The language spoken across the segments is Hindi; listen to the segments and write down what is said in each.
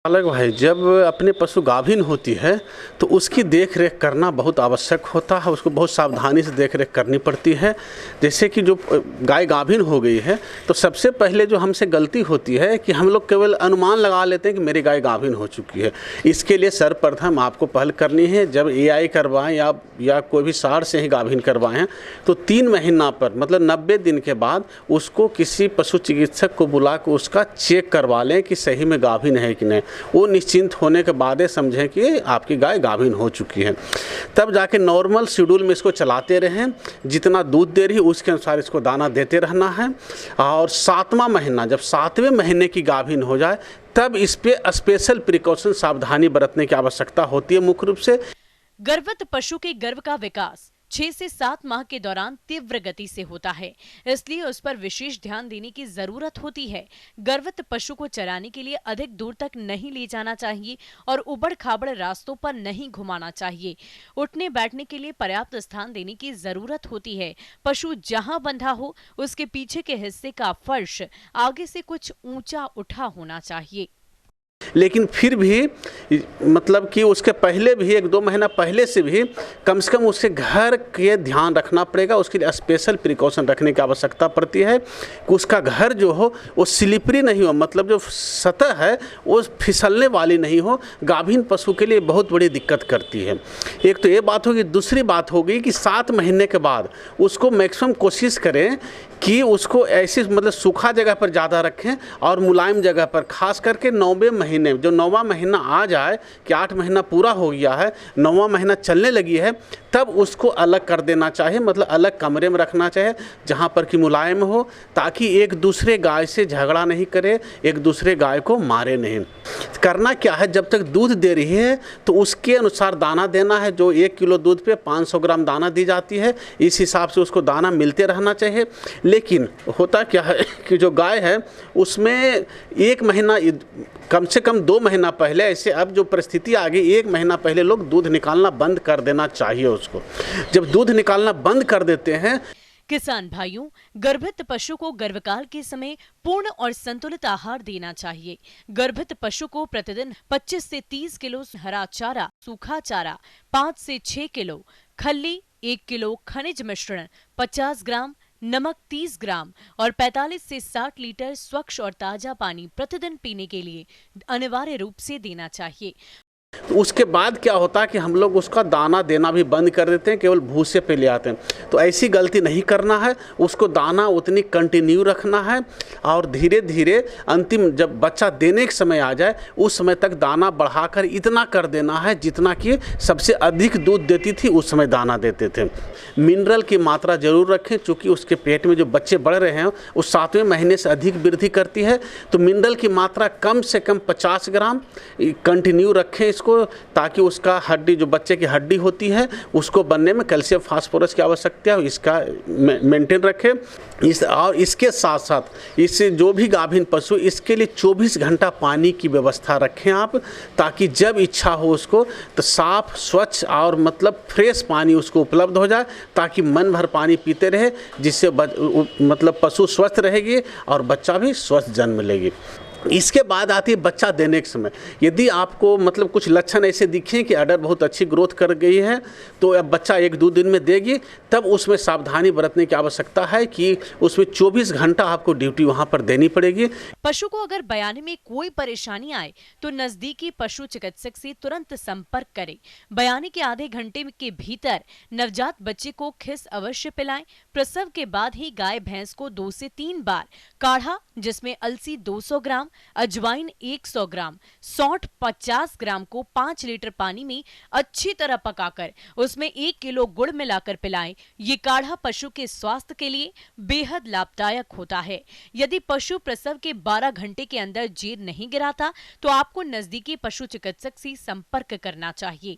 अलग भाई, जब अपने पशु गाभिन होती है तो उसकी देख रेख करना बहुत आवश्यक होता है। उसको बहुत सावधानी से देख रेख करनी पड़ती है। जैसे कि जो गाय गाभिन हो गई है तो सबसे पहले जो हमसे गलती होती है कि हम लोग केवल अनुमान लगा लेते हैं कि मेरी गाय गाभिन हो चुकी है। इसके लिए सर्वप्रथम आपको पहल करनी है, जब एआई करवाएं या कोई भी साढ़ से ही गाभिन करवाएं तो 3 महीना पर मतलब 90 दिन के बाद उसको किसी पशु चिकित्सक को बुला कर उसका चेक करवा लें कि सही में गाभिन है कि नहीं। वो निश्चिंत होने के बाद समझें कि आपकी गाय गाभिन हो चुकी है। तब जाके नॉर्मल शेड्यूल में इसको चलाते रहें, जितना दूध दे रही है उसके अनुसार इसको दाना देते रहना है। और 7वां महीना, जब 7वें महीने की गाभिन हो जाए तब इस पे स्पेशल प्रिकॉशन सावधानी बरतने की आवश्यकता होती है। मुख्य रूप से गर्भवत पशु के गर्भ का विकास 6 से 7 माह के दौरान तीव्र गति से होता है, इसलिए उस पर विशेष ध्यान देने की जरूरत होती है। गर्भवत पशु को चराने के लिए अधिक दूर तक नहीं ले जाना चाहिए और उबड़ खाबड़ रास्तों पर नहीं घुमाना चाहिए। उठने बैठने के लिए पर्याप्त स्थान देने की जरूरत होती है। पशु जहां बंधा हो उसके पीछे के हिस्से का फर्श आगे से कुछ ऊंचा उठा होना चाहिए। लेकिन फिर भी मतलब कि उसके पहले भी 1-2 महीना पहले से भी कम से कम उसके घर के ध्यान रखना पड़ेगा। उसके लिए स्पेशल प्रिकॉशन रखने की आवश्यकता पड़ती है कि उसका घर जो हो वो स्लिपरी नहीं हो, मतलब जो सतह है वो फिसलने वाली नहीं हो। गाभिन पशु के लिए बहुत बड़ी दिक्कत करती है। एक तो ये बात होगी, दूसरी बात होगी कि 7 महीने के बाद उसको मैक्सिमम कोशिश करें कि उसको ऐसी मतलब सूखा जगह पर ज़्यादा रखें और मुलायम जगह पर, खास करके 9वें महीने, जो 9वां महीना आ जाए कि 8 महीना पूरा हो गया है, 9वां महीना चलने लगी है, तब उसको अलग कर देना चाहिए। मतलब अलग कमरे में रखना चाहिए जहाँ पर कि मुलायम हो, ताकि एक दूसरे गाय से झगड़ा नहीं करे, एक दूसरे गाय को मारे नहीं। करना क्या है, जब तक दूध दे रही है तो उसके अनुसार दाना देना है। जो 1 किलो दूध पे 500 ग्राम दाना दी जाती है, इस हिसाब से उसको दाना मिलते रहना चाहिए। लेकिन होता क्या है कि जो गाय है उसमें 1 महीना, कम से कम 2 महीना पहले, ऐसे अब जो परिस्थिति आ गई 1 महीना पहले लोग दूध निकालना बंद कर देना चाहिए उसको। जब दूध निकालना बंद कर देते हैं, किसान भाइयों, गर्भस्थ पशु को गर्भकाल के समय पूर्ण और संतुलित आहार देना चाहिए। गर्भस्थ पशु को प्रतिदिन 25 से 30 किलो हरा चारा, सूखा चारा, 5 से 6 किलो खल्ली, 1 किलो खनिज मिश्रण, 50 ग्राम नमक, 30 ग्राम और 45 से 60 लीटर स्वच्छ और ताजा पानी प्रतिदिन पीने के लिए अनिवार्य रूप से देना चाहिए। उसके बाद क्या होता है कि हम लोग उसका दाना देना भी बंद कर देते हैं, केवल भूसे पे ले आते हैं। तो ऐसी गलती नहीं करना है, उसको दाना उतनी कंटिन्यू रखना है और धीरे धीरे अंतिम जब बच्चा देने के समय आ जाए उस समय तक दाना बढ़ाकर इतना कर देना है जितना कि सबसे अधिक दूध देती थी उस समय दाना देते थे। मिनरल की मात्रा जरूर रखें, चूँकि उसके पेट में जो बच्चे बढ़ रहे हैं उस 7वें महीने से अधिक वृद्धि करती है, तो मिनरल की मात्रा कम से कम 50 ग्राम कंटिन्यू रखें इसको, ताकि उसका हड्डी, जो बच्चे की हड्डी होती है उसको बनने में कैल्शियम फास्फोरस की आवश्यकता है, इसका मेंटेन रखें। और इसके साथ साथ इससे जो भी गाभिन पशु, इसके लिए 24 घंटा पानी की व्यवस्था रखें आप, ताकि जब इच्छा हो उसको तो साफ, स्वच्छ और मतलब फ्रेश पानी उसको उपलब्ध हो जाए, ताकि मन भर पानी पीते रहे, जिससे मतलब पशु स्वस्थ रहेगी और बच्चा भी स्वस्थ जन्म लेगी। इसके बाद आती है बच्चा देने के समय। यदि आपको मतलब कुछ लक्षण ऐसे दिखें कि अडर बहुत अच्छी ग्रोथ कर गई है तो अब बच्चा 1-2 दिन में देगी, तब उसमें सावधानी बरतने की आवश्यकता है कि उसमें 24 घंटा आपको ड्यूटी वहां पर देनी पड़ेगी। पशु को अगर बयाने में कोई परेशानी आए तो नजदीकी पशु चिकित्सक से तुरंत संपर्क करें। बयाने के आधे घंटे के भीतर नवजात बच्चे को खिस अवश्य पिलाएं। प्रसव के बाद ही गाय भैंस को 2 से 3 बार काढ़ा, जिसमें अलसी 200 ग्राम, अजवाइन 100 ग्राम, सौंठ 50 ग्राम को 5 लीटर पानी में अच्छी तरह पकाकर उसमें 1 किलो गुड़ मिलाकर पिलाएं। ये काढ़ा पशु के स्वास्थ्य के लिए बेहद लाभदायक होता है। यदि पशु प्रसव के 12 घंटे के अंदर जीर नहीं गिराता तो आपको नजदीकी पशु चिकित्सक से संपर्क करना चाहिए।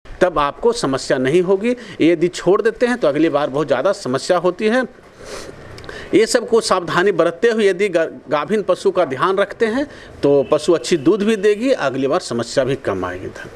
तब आपको समस्या नहीं होगी। यदि छोड़ देते हैं तो अगली बार बहुत ज़्यादा समस्या होती है। ये सब को सावधानी बरतते हुए यदि गाभिन पशु का ध्यान रखते हैं तो पशु अच्छी दूध भी देगी, अगली बार समस्या भी कम आएगी।